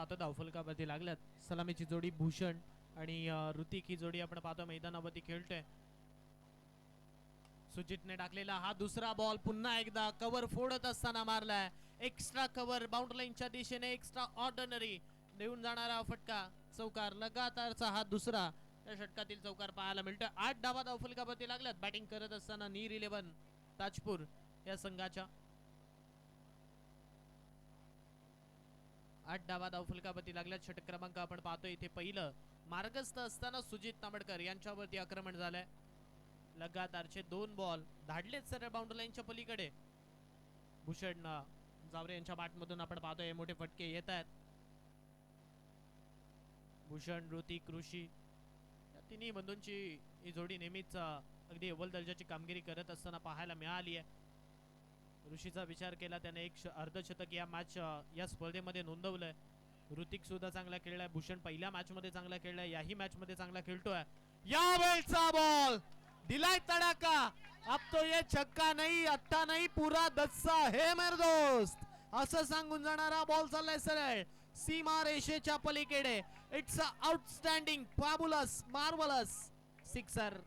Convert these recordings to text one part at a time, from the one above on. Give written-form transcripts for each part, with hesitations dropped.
पाहतो धावफलकावरती लागल्यात. सलामीची जोडी भूषण आणि ऋतिक ही जोडी आपण पाहतो मैदानावरती खेळतोय. सुजितने टाकलेला हा दुसरा बॉल पुन्हा एकदा कव्हर फोडत असताना मारलाय. एक्स्ट्रा कव्हर बाउंड्री लाईनच्या दिशेने एक्स्ट्रा ऑर्डिनरी देऊन जाणारा फटका चौकार. लगातारचा हा दुसरा त्या षटकातील चौकार पाहायला मिळतोय. 8 धावा धावफलकावरती लागल्यात. बॅटिंग करत असताना नीर 11 ताजपूर या संघाच्या 8 धावा धावफलकावरती लागल्यात. षटक क्रमांक आपण पाहतोय इथे पहिलं मार्गस्थ असताना सुजित तांबडकर यांच्यावरती आक्रमण झालंय. लगातारचे 2 बॉल धाडलेत सरळ बाउंड्री लाईनच्या पलीकडे. भूषण जावरे यांच्या बॅटमधून आपण पाहतोय मोठे फटके येत आहेत. भूषण, ऋतिक, ऋषी या तिन्ही बंधूंची ही जोडी नेहमीच अगदी अव्वल दर्जाची कामगिरी करत असताना पाहायला मिळाली आहे. ऋषीचा विचार केला त्याने एक अर्धशतक या स्पर्धेमध्ये नोंदवलंय. ऋतिक सुद्धा चांगला खेळलाय. भूषण पहिल्या मॅच मध्ये चांगला खेळलाय. याही मॅच मध्ये चांगला खेळतोय. यावेळचा बॉल दिलाय तडाका. अब तो ये छक्का नहीं अट्टा नहीं पूरा दस्सा है मेरे दोस्त असं सांगून जाणारा बॉल चाललाय सरळ सीमा रेषेच्या पलीकडे. It's a outstanding fabulous marvellous sixer.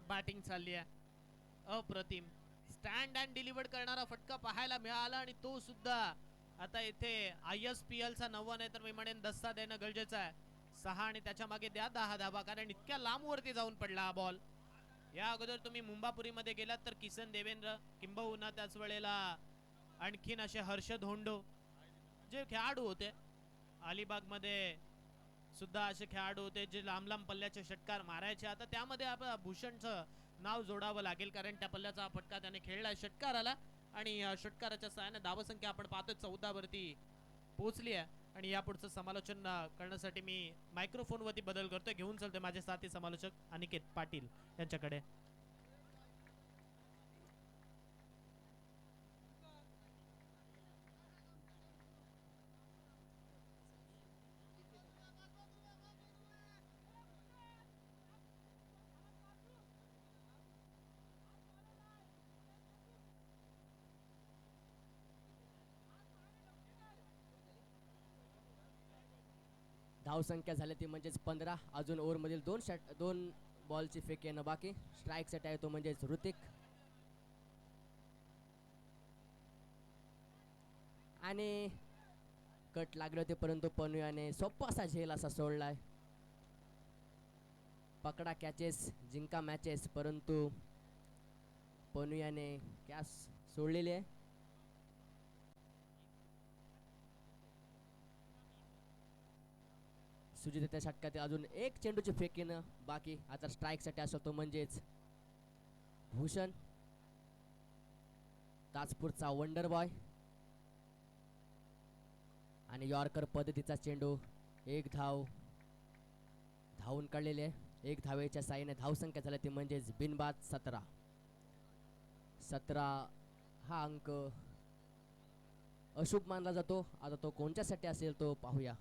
Batting चालली आहे अप्रतिम. स्टँड अँड डिलिव्हर्ड करणारा फटका पाहायला मिळाला आणि तो सुद्धा आता इथे ISPL चा 9 नाही तर मी म्हणेन दस्ता देणं गरजेचं आहे. 6 आणि त्याच्या मागे द्या 10 धावा कारण इतक्या लांब वरती जाऊन पडला हा बॉल. या अगोदर तुम्ही मुंबापुरीमध्ये गेलात तर किसन देवेंद्र किंबहुना त्याच वेळेला आणखीन असे हर्षद होंडो जे खेळाडू होते. अलिबागमध्ये सुद्धा असे खेळाडू होते जे लांब लांब पल्ल्याचे षटकार मारायचे. आता त्यामध्ये आपण भूषणचं नाव जोडावं लागेल कारण त्या पल्ल्याचा फटका त्याने खेळला षटकाराला आणि षटकाराच्या सहाय्याने धावसंख्या आपण पाहतोय 14 वरती पोहोचली आहे. आणि यापुढचं समालोचन करण्यासाठी मी मायक्रोफोन वरती बदल करतोय. घेऊन चलतोय माझे साथी समालोचक अनिकेत पाटील यांच्याकडे. धावसंख्या झाली ती म्हणजेच 15. अजून ओव्हरमधील 2 बॉलची फेक येणं बाकी. स्ट्राईक सेट आहे तो म्हणजेच ऋतिक. आणि कट लागले होते परंतु पनुयाने सोप्पा असा झेल असा सोडलाय. पकडा कॅचेस जिंका मॅचेस परंतु पनुयाने कॅच सोडलेली आहे. सुजित त्या षटकात अजून एक चेंडूची फेक येणं बाकी. आता स्ट्राईक साठी असतो तो म्हणजेच भूषण ताजपूरचा वंडर बॉय. आणि यॉर्कर पद्धतीचा चेंडू. एक धाव धावून काढलेले. 1 धावेच्या साईने धावसंख्या झाली ती म्हणजेच बिनबाद 17 हा अंक अशुभ मानला जातो. आता तो कोणत्यासाठी असेल तो पाहूया.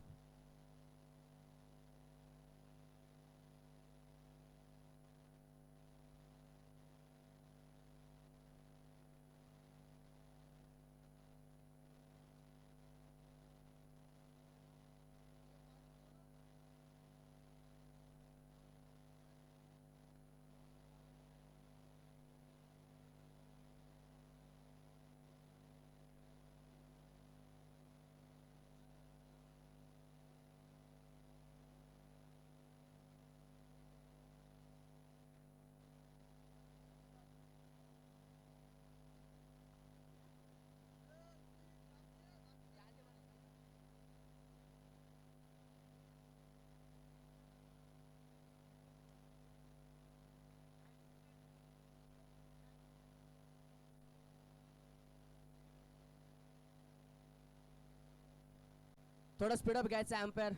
थोडं स्पीडअप घ्यायचा एम्पायर.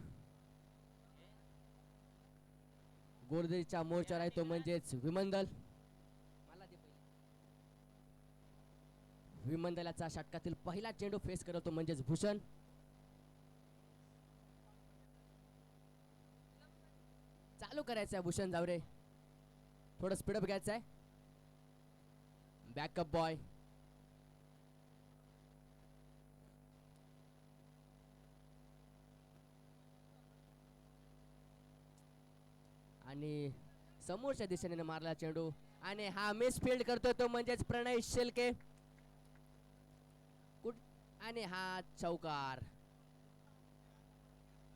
गोरदेच्या मोर्चावर आहे तो म्हणजेच विमंदल. विमंदलाचा षटकातील पहिला चेंडू फेस करतो म्हणजेच भूषण. चालू करायचा भूषण जावरे. थोडं स्पीडअप घ्यायचं आहे. Backup boy. आणि समोरच्या दिशेने मारला चेंडू आणि हा मिस फील्ड करतोय तो म्हणजेच प्रणय शेलके. आणि हा चौकार.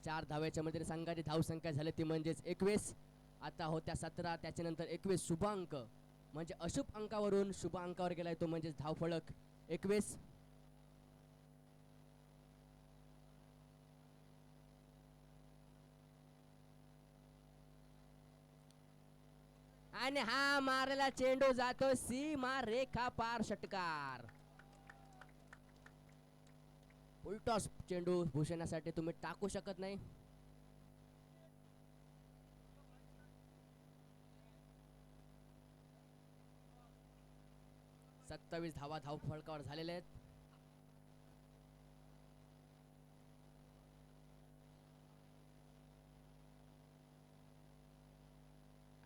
4 धावेच्या मध्ये संघाची धावसंख्या झाली ती म्हणजेच 21. आता होत्या 17, त्याच्यानंतर 21 शुभ अंक म्हणजे अशुभ अंकावरून शुभ अंकावर गेलाय तो म्हणजेच धावफलक 21. आणि हा मारलेला चेंडू जातो सीमा रेखा पार षटकार. उलटॉस चेंडू भूषणासाठी तुम्ही टाकू शकत नाही. सत्तावीस धावा धाव फलकावर झालेले आहेत.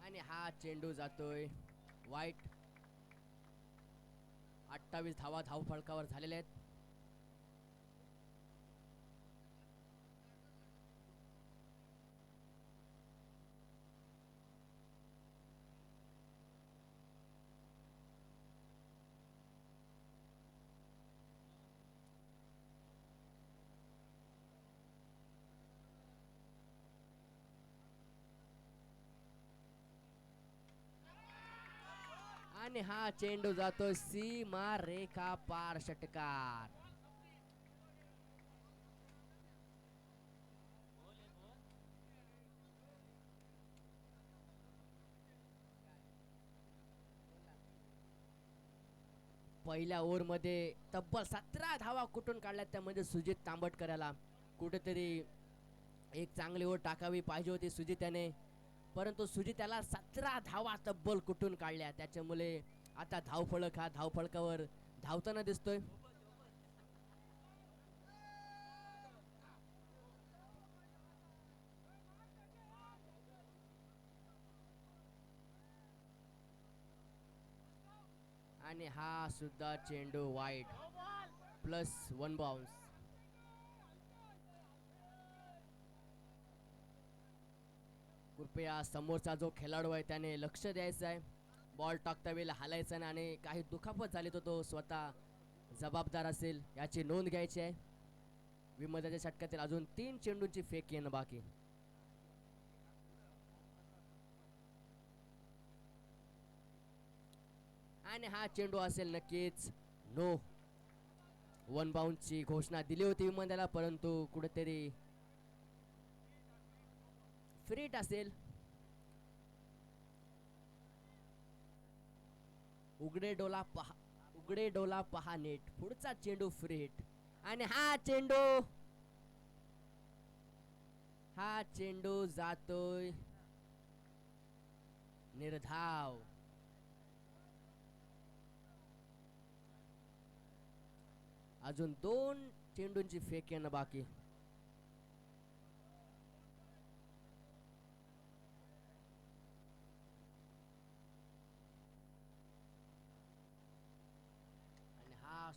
आणि हा चेंडू जातोय वाईट. 28 धावा धाव फलकावर झालेले आहेत. आणि हा चेंडू जातो सीमा रेखा पार षटकार. पहिल्या ओव्हर मध्ये तब्बल 17 धावा कुठून काढल्यात त्यामध्ये सुजित तांबटकरला. कुठेतरी एक चांगली ओव्हर टाकावी पाहिजे होती सुजित याने, परंतु सुजित त्याला 17 धावा तब्बल कुठून काढल्या. त्याच्यामुळे आता धावफलक हा धावफलकावर धावताना दिसतोय. आणि हा सुद्धा चेंडू वाईड +1 बाउन्स. कृपया समोरचा जो खेळाडू आहे त्याने लक्ष द्यायचं आहे. बॉल टाकता वेळेला हालायचं नाही आणि काही दुखापत झाली तर तो स्वतः जबाबदार असेल याची नोंद घ्यायची आहे. विमर्शाच्या षटकातील अजून 3 चेंडूंची फेक येणं बाकी. आणि हा चेंडू असेल नक्कीच नो. 1 बाउन्सची घोषणा दिली होती विमर्शाला, परंतु कुठेतरी फ्रीट असेल. उघडे डोला पहा नेट. पुढचा चेंडू फ्रीट. आणि हा चेंडू जातोय निर्धाव. अजून 2 चेंडूंची फेक येणं बाकी.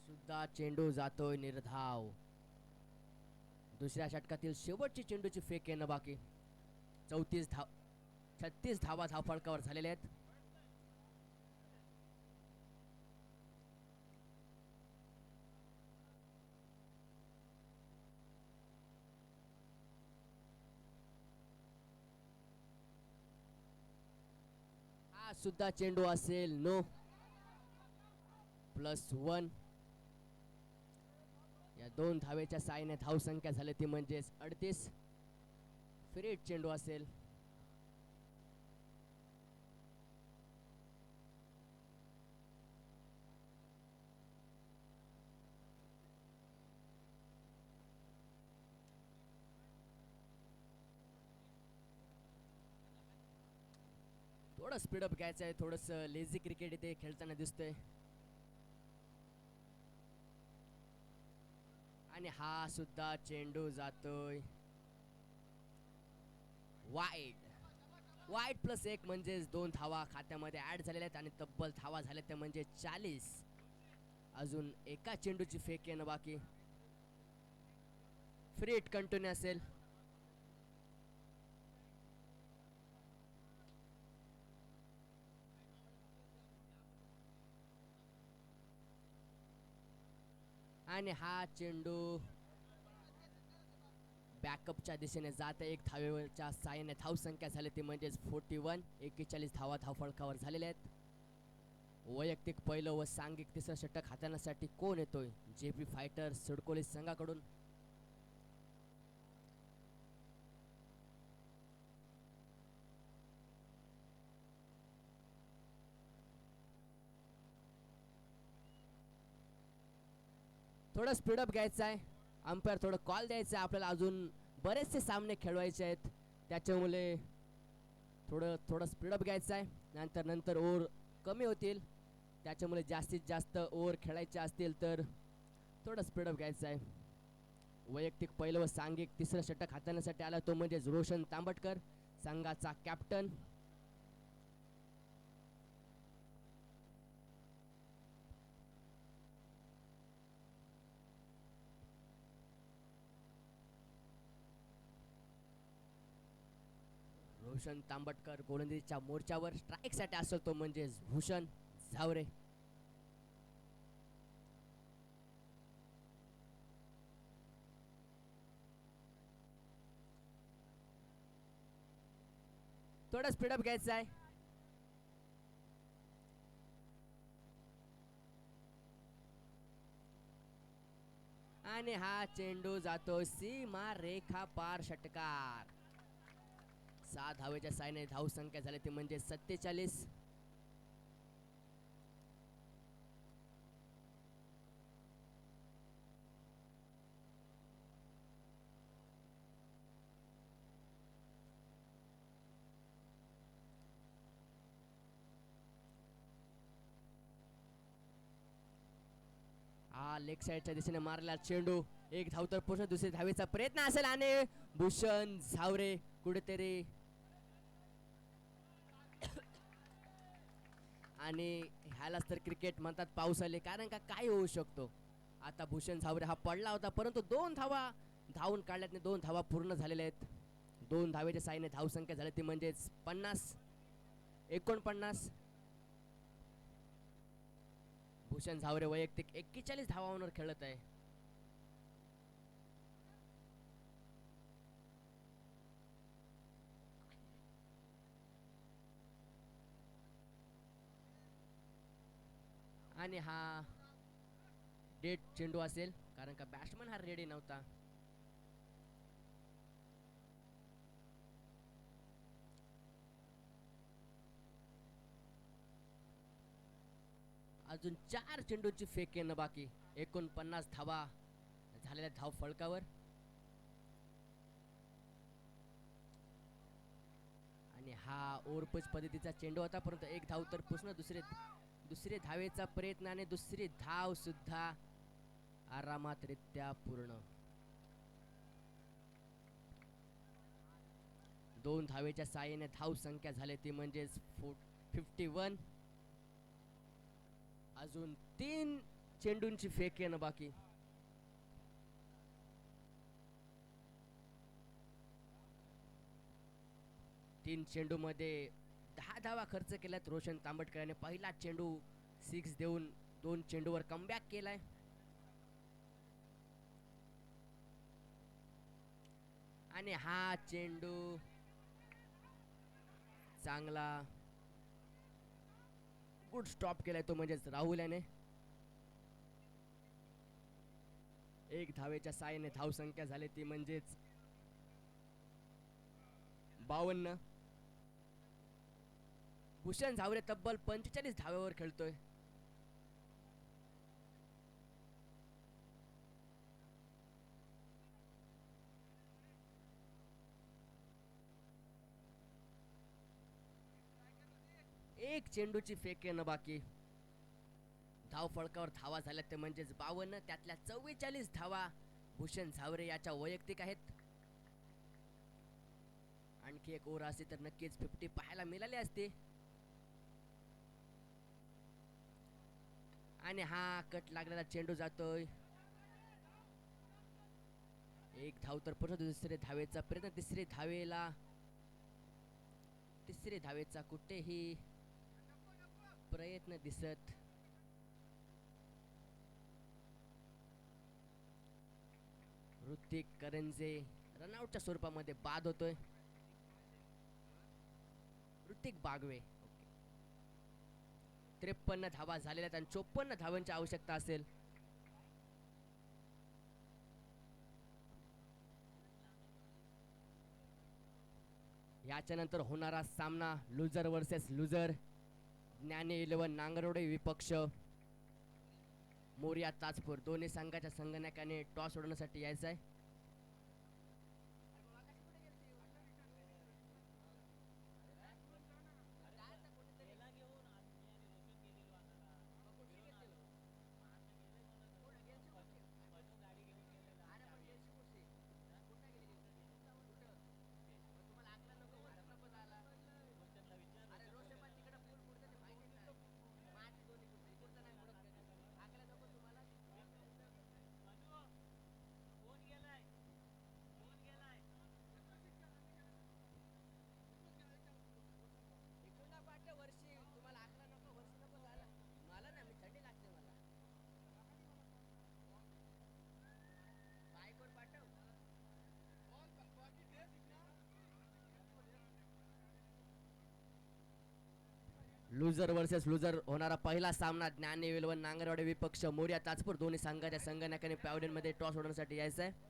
सुद्धा चेंडू जातोय निर्धाव. दुसऱ्या षटकातील शेवटची चेंडूची फेक येणं बाकी. 36 धावा धावफलकावर झालेल्या आहेत. हा सुद्धा चेंडू असेल नो. +1. या 2 धावेच्या साहाय्याने धावसंख्या झाली ती म्हणजेच 38. फ्रीट चेंडू असेल. थोडं स्पीडअप घ्यायचं आहे. थोडंसं लेझी क्रिकेट इथे खेळताना दिसतंय. आणि हा सुद्धा चेंडू जातोय वाईड. वाईट प्लस 1 म्हणजेच 2 धावा खात्यामध्ये ऍड झालेल्या आहेत आणि तब्बल धावा झाल्या त्या म्हणजे 40. अजून एका चेंडूची फेक येणं बाकी. फ्री हिट कंटिन्यू असेल. आणि हा चेंडू बॅकअपच्या दिशेने जात आहे. एक धावेच्या साहाय्याने धावसंख्या झाली ती म्हणजेच 41. 41 धावा धावफलकावर झालेल्या आहेत. वैयक्तिक पहिलं व सांघिक तिसरं षटक हाताळण्यासाठी कोण येतोय? जेपी फायटर सिडकोली संघाकडून. थोडं स्पीडअप घ्यायचं आहे. अंपायर थोडं कॉल द्यायचं आहे. आपल्याला अजून बरेचसे सामने खेळवायचे आहेत, त्याच्यामुळे थोडं स्पीडअप घ्यायचं आहे. नंतर ओव्हर कमी होतील, त्याच्यामुळे जास्तीत जास्त ओव्हर खेळायचे असतील तर थोडं स्पीडअप घ्यायचं आहे. वैयक्तिक पहिलं व सांघिक तिसरं षटक हाताळण्यासाठी आला तो म्हणजेच रोशन तांबटकर, संघाचा कॅप्टन. भूषण तांबटकर गोलंदाजीच्या मोर्चावर. स्ट्राईक साठी असेल तो म्हणजेच भूषण झावरे. थोडं स्पीडअप घ्यायचं आहे. आणि हा चेंडू जातो सीमा रेखा पार. षटकार. 6 धावेच्या साहाय्याने धाव संख्या झाली ती म्हणजे 47. हा लेग साइडच्या दिशेने मारला चेंडू. एक धाव तर पोहोचणं, दुसरी धावेचा प्रयत्न असेल आणि भूषण झावरे कुठेतरी आणि ह्यालाच तर क्रिकेट म्हणतात पाऊस आले, कारण का काय होऊ शकतो. आता भूषण झावरे हा पडला होता, परंतु 2 धावा धावून काढल्याने 2 धावा पूर्ण झालेल्या आहेत. 2 धावेच्या साहाय्याने धाव संख्या झाली ती म्हणजेच 49. भूषण झावरे वैयक्तिक 41 धावांवर खेळत आहे. आणि हा डेड चेंडू असेल, कारण का बॅट्समन हा रेडी नव्हता. अजून 4 चेंडूची फेक येणं बाकी. 49 धावा झालेल्या धाव फलकावर. आणि हा ओव्हरपिच पद्धतीचा चेंडू होता, परंतु एक धाव तर पुसणं, दुसरे धावेचा प्रयत्न आणि दुसरी धाव सुद्धा आरामात रित्या पूर्ण. 2 धावेच्या साहाय्याने धाव संख्या झाली ती म्हणजेच 51. अजून 3 चेंडूंची फेक येणं बाकी. तीन चेंडू मध्ये 10 धावा खर्च केल्यात रोशन तांबटकरांनी. पहिला चेंडू 6 देऊन 2 चेंडूवर कमबॅक केलाय. आणि हा चेंडू चांगला गुड स्टॉप केलाय तो म्हणजेच राहुल याने. 1 धावेच्या साहाय्याने धाव संख्या झाली ती म्हणजेच 52. भूषण झावरे तब्बल 45 धाव्यावर खेळतोय. एक चेंडूची फेक येणं बाकी. धाव फळकावर धावा झाल्या ते म्हणजेच 52. त्यातल्या 44 धावा भूषण झावरे याच्या वैयक्तिक आहेत. आणखी एक ओव्हर असते तर नक्कीच 50 पाहायला मिळाली असते. आणि हा कट लागलेला चेंडू जातोय. एक धाव तर परत दुसरे धावेचा प्रयत्न. तिसरे धावेचा कुठेही प्रयत्न दिसत. ऋतिक करंजे रनआउटच्या स्वरूपामध्ये बाद होतोय. ऋतिक बागवे 53 धावा झालेल्या आहेत आणि 54 धावांची आवश्यकता असेल. याच्या नंतर होणारा सामना लुजर वर्सेस लुजर. ज्ञानी 11 नांगरवडे विपक्ष मोरिया ताजपूर. दोन्ही संघाच्या संघनायकाने टॉस सोडवण्यासाठी यायचं आहे. लुजर वर्सेस लुजर होणारा पहिला सामना. ज्ञानी 11 नांगरवाडे विपक्ष मोरिया ताजपूर. दोन्ही संघाच्या संघनायकाने पॅव्हलियन मध्ये टॉस सोडवण्यासाठी यायचं आहे.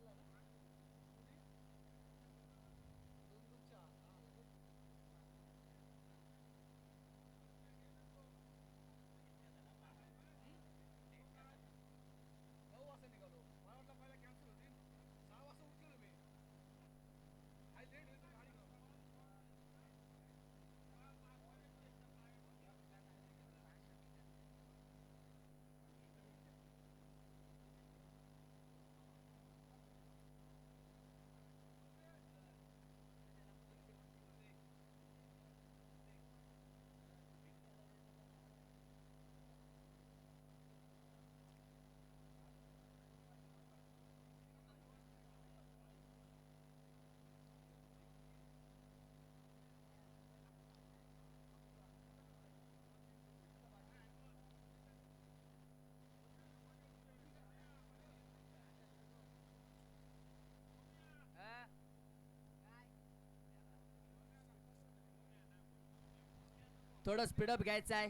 थोडं स्पीडअप घ्यायचं आहे.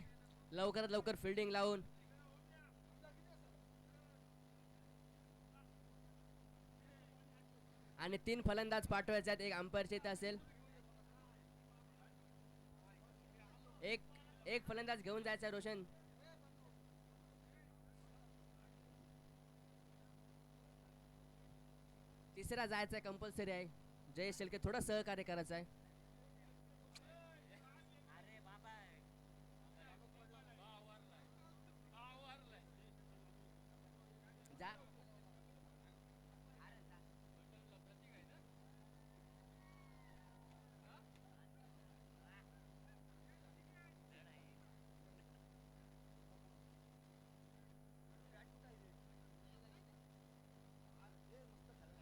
लवकरात लवकर फिल्डिंग लावून. आणि 3 फलंदाज पाठवायचे आहेत. एक अंपायरचे इथे असेल. एक फलंदाज घेऊन जायचा आहे रोशन. तिसरा जायचा आहे कंपल्सरी आहे. जयेश शेलके थोडं सहकार्य करायचं आहे. जा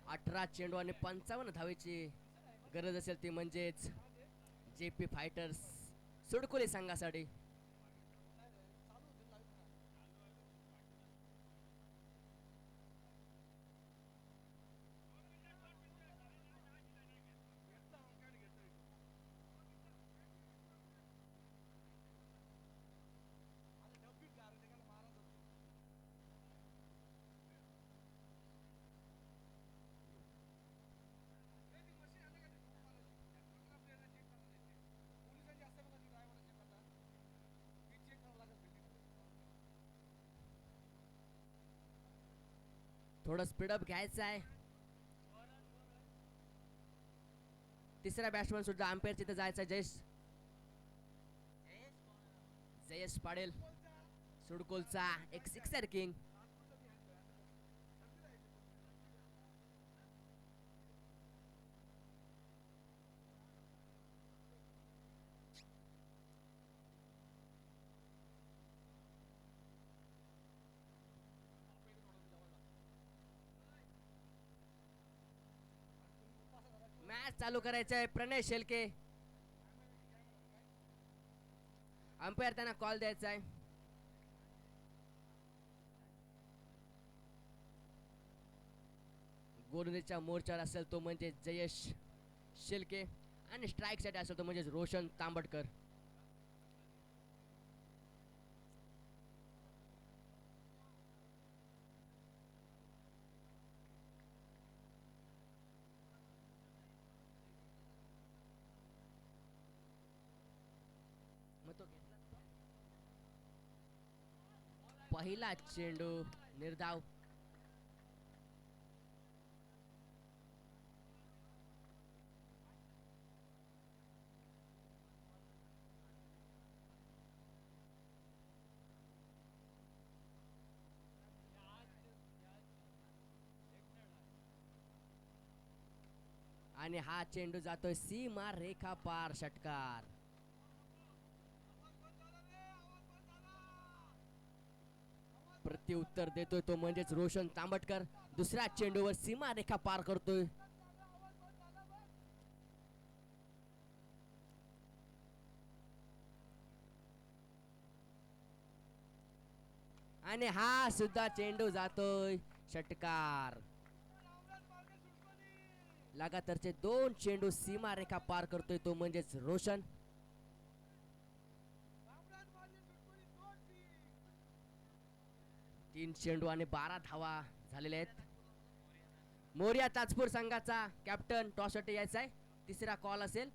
18 चेंडू आणि 55 धावेची गरज असेल ती म्हणजेच जेपी फायटर्स सुडकुली संघासाठी. थोडं स्पीडअप घ्यायचं आहे. तिसरा बॅट्समन सुद्धा अंपायर तिथे जायचा. जयेश पाडेल सुडकोलचा एक सिक्सर किंग. चालू करायचा आहे प्रणय शेलके. अंपायर त्यांना कॉल द्यायचा आहे. गोलंदाजीच्या मोर्चावर असेल तो म्हणजे जयेश शेलके आणि स्ट्राईक साठी असेल तो म्हणजे रोशन तांबटकर. पहिला चेंडू निर्धाव. आणि हा चेंडू जातोय सीमा रेखा पार षटकार. प्रत्युत्तर देतोय तो म्हणजेच रोशन तांबटकर. दुसऱ्या चेंडूवर सीमा रेखा पार करतोय. आणि हा सुद्धा चेंडू जातोय षटकार. लगातारचे 2 चेंडू सीमा रेखा पार करतोय तो म्हणजेच रोशन. तीन चेंडू आणि 12 धावा झालेल्या आहेत. मोर्या ताजपूर संघाचा कॅप्टन टॉस साठी यायचा आहे. तिसरा कॉल असेल.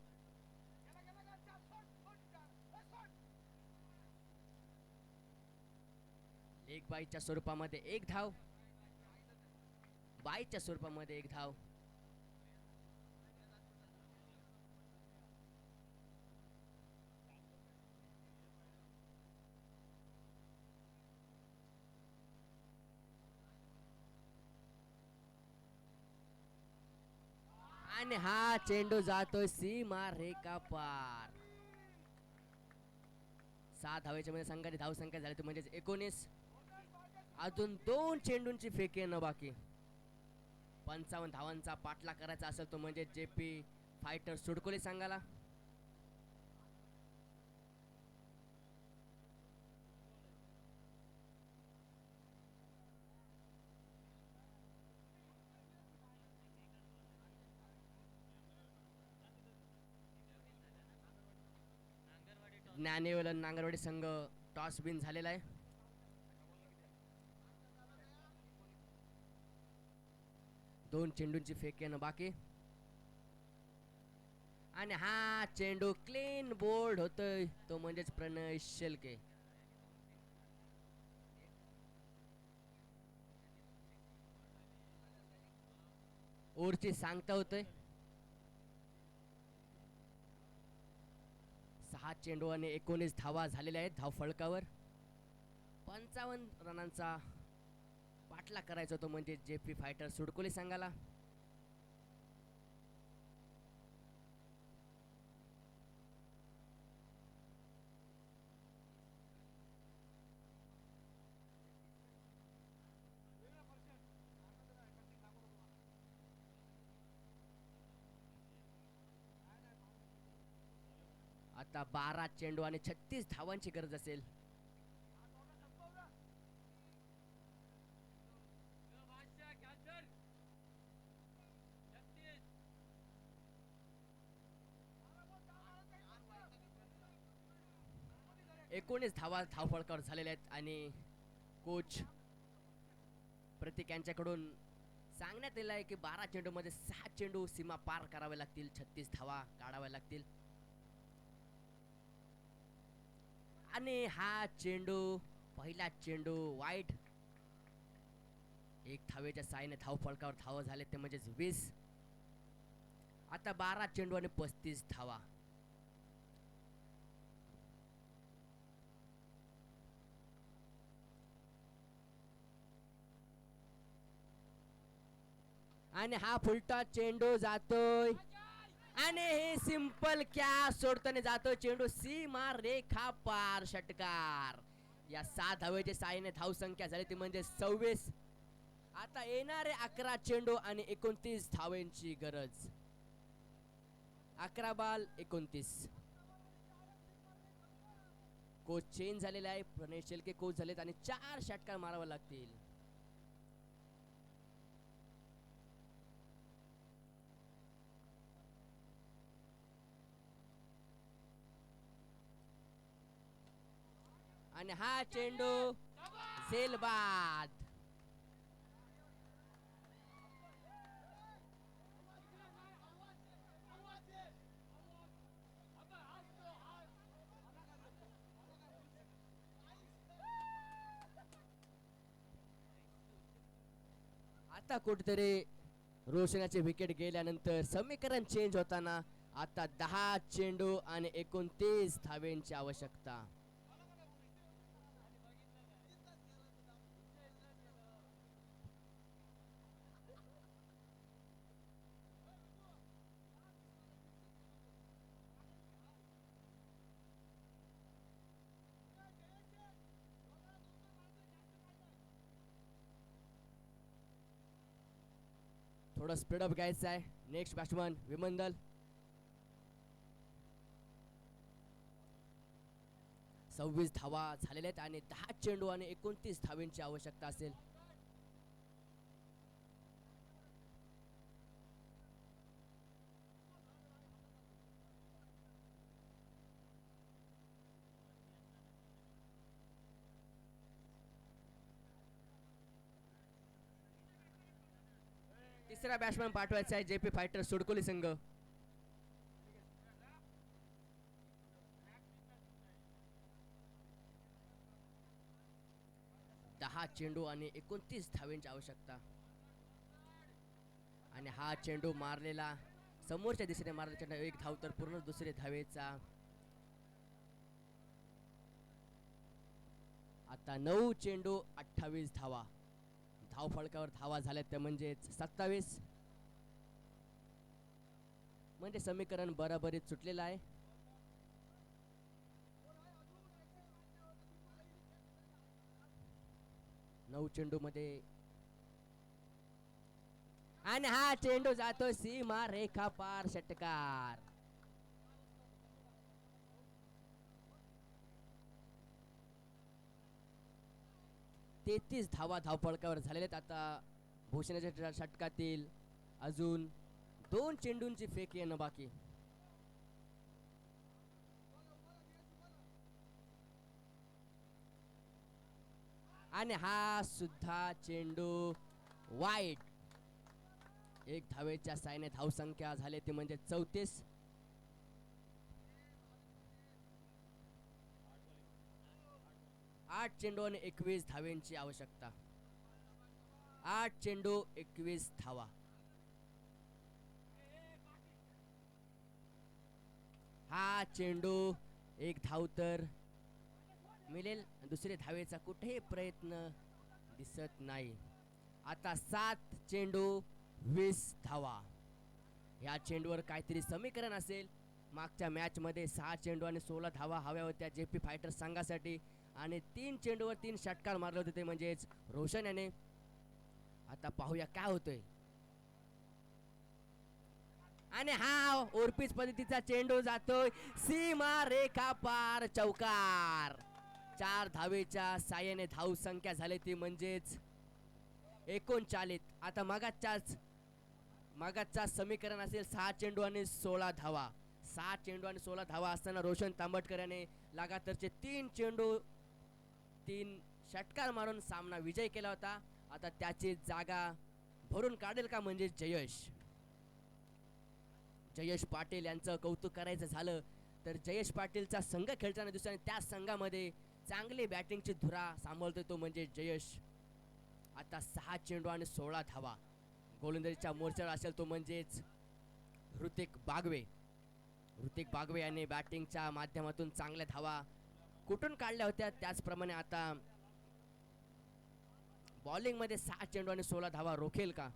एक बाईच्या स्वरूपामध्ये 1 धाव. बाईच्या स्वरूपामध्ये 1 धाव. आणि हा चेंडू जातोय सीमा रेखा पार. 6 धावेच्या मध्ये संघाची धावसंख्या झाली तर म्हणजेच 19. अजून 2 चेंडूंची फेकी येणं बाकी. 55 धावांचा पाठला करायचा असेल तो म्हणजे जेपी फायटर सुडकोली संघाला. ज्ञानेवलन नांगरवाडी संघ टॉस विन झालेला आहे. दोन चेंडूंची फेक येणं बाकी. आणि हा चेंडू क्लीन बोल्ड होतोय तो म्हणजेच प्रणय शेलके. ओरची सांगता होतोय. 6 चेंडू आणि 19 धावा झालेल्या आहेत धाव फळकावर. 55 रनांचा पाठला करायचा तो म्हणजे जेपी फायटर सुडकोली संघाला. आता 12 चेंडू आणि 36 धावांची गरज असेल. एकोणीस धावा धावफळकावर झालेल्या आहेत आणि कोच प्रतीक यांच्याकडून सांगण्यात आलं आहे की 12 चेंडू मध्ये 6 चेंडू सीमा पार करावे लागतील. 36 धावा काढाव्या लागतील. आणि हा चेंडू पहिला चेंडू वाईट. 1 धावेच्या साहाय्याने धाव फळकावर धाव झाले ते म्हणजेच 20. आता 12 चेंडू आणि 35 धावा. आणि हा फुलटा चेंडू जातोय आणि हे सिंपल कॅच सोडताना जातोय चेंडू सीमा रेखा पार षटकार. या 7 धावेच्या साहाय्याने धाव संख्या झाली ती म्हणजे 26. आता येणारे 11 चेंडू आणि 29 धावांची गरज. 11-29. कोच चेंज झालेला आहे. प्रणय शेलके कोच झालेत आणि 4 षटकार मारावे लागतील. आणि हा चेंडू झेल बाद. आता कुठेतरी रोशनाचे विकेट गेल्यानंतर समीकरण चेंज होताना आता 10 चेंडू आणि 29 धावेंची आवश्यकता. थोडं स्पीडअप घ्यायचं आहे. Next batsman विमंदल. 26 धावा झालेल्या आहेत आणि 10 चेंडू आणि 29 धावेंची आवश्यकता असेल. तिसरा बॅट्समन पाठवायचा आहे जेपी फायटर सुडकोली संघ. दहा चेंडू आणि 29 धावेंची आवश्यकता. आणि हा चेंडू मारलेला समोरच्या दिशेने मारलेला चेंडू 1 धाव तर पूर्ण दुसरे धावेचा. आता 9 चेंडू 28 धावा. धाव फळकावर धावा झाल्या त्या म्हणजे 27. म्हणजे समीकरण बरोबरीत सुटलेलं आहे. नऊ चेंडू मध्ये आणि हा चेंडू जातो सीमा रेखा पार. षटकार. तेहतीस धावा धावफलकावर झालेले. आता भूषणाच्या षटकातील अजून 2 चेंडूंची फेक येणं बाकी. आणि हा सुद्धा चेंडू वाईट. 1 धावेच्या सायने धावसंख्या झाली ती म्हणजे 34. 8 चेंडू आणि 21 धावेंची आवश्यकता. 8 चेंडू 21 धावा. हा चेंडू 1 धाव तर मिळेल. दुसरे धावेचा कुठेही प्रयत्न दिसत नाही. आता 7 चेंडू 20 धावा. या चेंडूवर काहीतरी समीकरण असेल. मागच्या मॅच मध्ये 6 चेंडू आणि 16 धावा हव्या होत्या जेपी फायटर संघासाठी आणि 3 चेंडूवर 3 षटकार मारले होते ते म्हणजेच रोशन याने. आता पाहूया काय होतंय. आणि हा ओरपीच पद्धतीचा चेंडू जातोय सीमा रेखा पार. चौकार. 4 धावेच्या साहाय्याने धाव संख्या झाली ती म्हणजेच 39. आता मगाचा समीकरण असेल 6 चेंडू आणि 16 धावा. 6 चेंडू आणि 16 धावा असताना रोशन तांबटकर याने लगातारचे 3 चेंडू 3 षटकार मारून सामना विजय केला होता. आता त्याची जागा भरून काढेल का म्हणजे जयेश पाटील यांचं कौतुक करायचं झालं तर जयेश पाटीलचा संघ खेळताना दिसतो. त्या संघामध्ये चांगली बॅटिंगची धुरा सांभाळतोय तो म्हणजे जयेश. आता 6 चेंडू आणि 16 धावा. गोलंदाजीच्या मोर्चावर असेल तो म्हणजेच ऋतिक बागवे याने बॅटिंगच्या माध्यमातून चांगल्या धावा कुठून काढल्या होत्या. त्याचप्रमाणे आता बॉलिंग मध्ये 6 चेंडू आणि 16 धावा रोखेल का.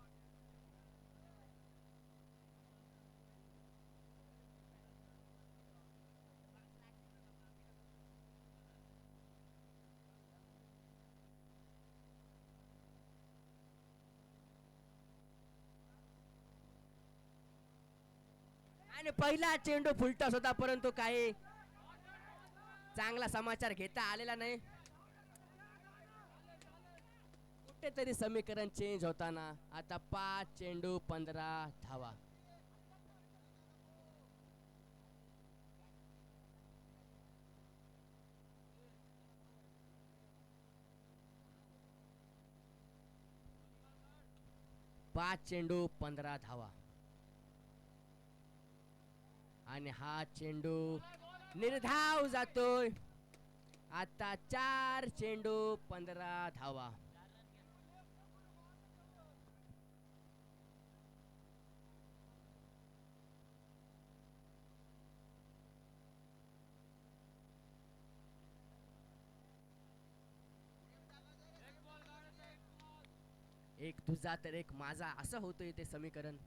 आणि पहिला चेंडू फुलटॉस होता, परंतु काही चांगला समाचार घेता आलेला नाही. कुठेतरी समीकरण चेंज होताना. आता 5 चेंडू 15 धावा. पाच चेंडू 15 धावा. आणि हा चेंडू निर्धाव जातोय. आता 4 चेंडू 15 धावा. एक तुझा तर एक माझा असं होतंय ते समीकरण.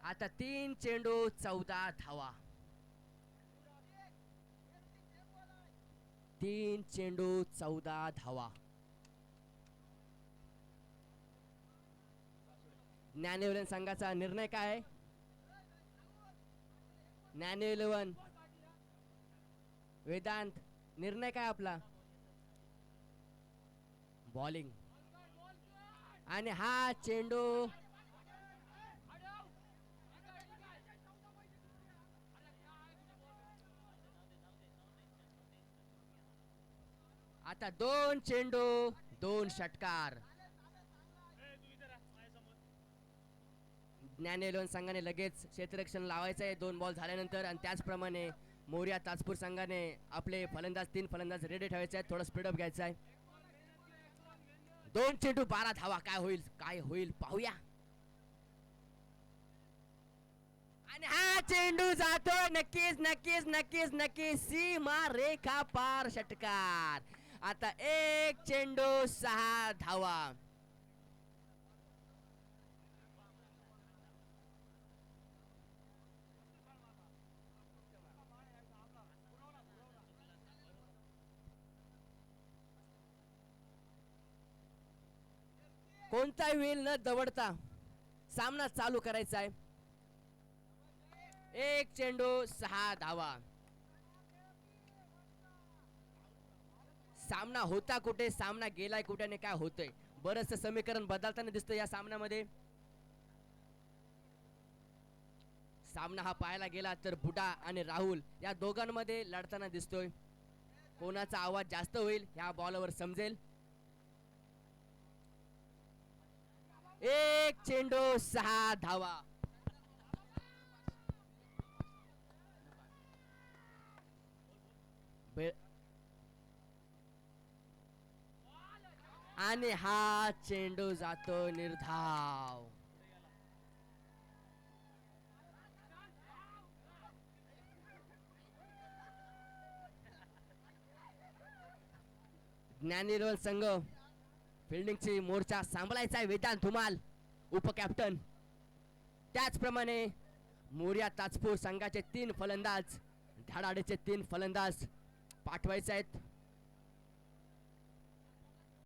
आता 3 चेंडू 14 धावा. 3 चेंडू 14 धावा. ज्ञानेवलन संघाचा निर्णय काय आहे? ज्ञानेवलन वेदांत निर्णय काय आपला? बॉलिंग. आणि हा चेंडू आता 2 चेंडू 2 षटकार. ज्ञानेवलन संघाने लगेच क्षेत्ररक्षण लावायचं आहे 2 बॉल झाल्यानंतर. आणि त्याचप्रमाणे मोरिया ताजपूर संघाने आपले फलंदाज 3 फलंदाज रेडी ठेवायचे आहेत. थोडं स्पीडअप घ्यायचं आहे. 2 चेंडू 12 धावा. काय होईल काय होईल पाहूया. आणि हा चेंडू जातो नक्कीच नक्कीच नक्कीच नक्कीच सीमा रेखा पार षटकार. आता 1 चेंडू 6 धावा. कोणताही वेळ न दवडता सामना चालू करायचा आहे. 1 चेंडू 6 धावा. सामना होता कुठे, सामना गेलाय कुठे आणि काय होतंय, बरंचसं समीकरण बदलताना दिसतं या सामन्यामध्ये. सामना हा पाहायला गेला तर बुडा आणि राहुल या दोघांमध्ये लढताना दिसतोय. कोणाचा आवाज जास्त होईल ह्या बॉलवर समजेल. 1 चेंडू 6 धावा. आणि हा चेंडू जातो निर्धाव. ज्ञानेवलन संघ फिल्डिंगची मोर्चा सांभाळायचा आहे. वेदांत धुमाल उपकॅप्टन. त्याचप्रमाणे मोरिया ताजपूर संघाचे 3 फलंदाज धडाडीचे 3 फलंदाज पाठवायचे आहेत.